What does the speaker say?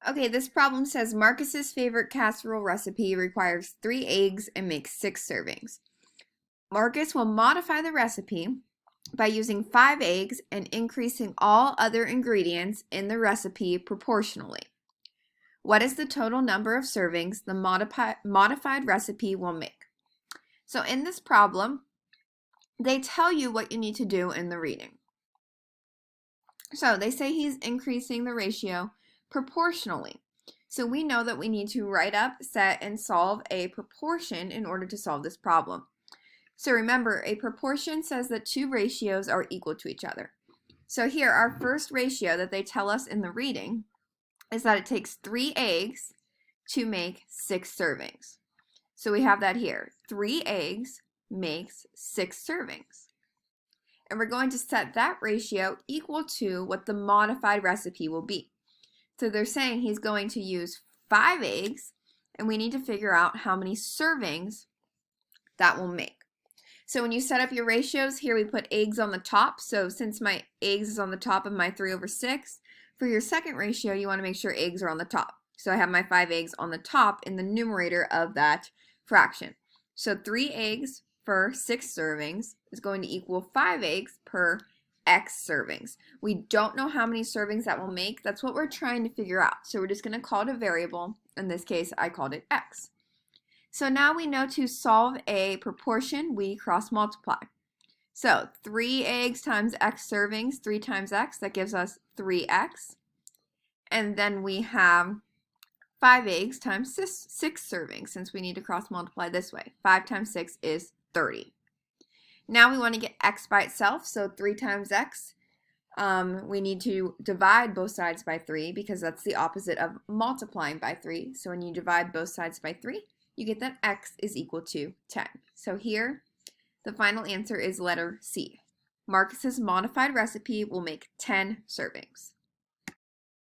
Okay, this problem says Marcus's favorite casserole recipe requires 3 eggs and makes 6 servings. Marcus will modify the recipe by using 5 eggs and increasing all other ingredients in the recipe proportionally. What is the total number of servings the modified recipe will make? So in this problem, they tell you what you need to do in the reading. So they say he's increasing the ratio proportionally. So we know that we need to write up, set, and solve a proportion in order to solve this problem. So remember, a proportion says that two ratios are equal to each other. So here, our first ratio that they tell us in the reading is that it takes 3 eggs to make 6 servings. So we have that here. 3 eggs makes 6 servings. And we're going to set that ratio equal to what the modified recipe will be. So they're saying he's going to use 5 eggs, and we need to figure out how many servings that will make. So when you set up your ratios, here we put eggs on the top. So since my eggs is on the top of my 3/6, for your second ratio, you want to make sure eggs are on the top. So I have my 5 eggs on the top in the numerator of that fraction. So 3 eggs for 6 servings is going to equal 5 eggs per X servings. We don't know how many servings that will make. That's what we're trying to figure out. So we're just going to call it a variable. In this case, I called it X. So now we know to solve a proportion, we cross multiply. So 3 eggs times X servings, 3 times X, that gives us 3X. And then we have 5 eggs times 6 servings, since we need to cross multiply this way. 5 times 6 is 30. Now we want to get X by itself, so 3 times X. We need to divide both sides by 3 because that's the opposite of multiplying by 3. So when you divide both sides by 3, you get that X is equal to 10. So here, the final answer is letter C. Marcus's modified recipe will make 10 servings.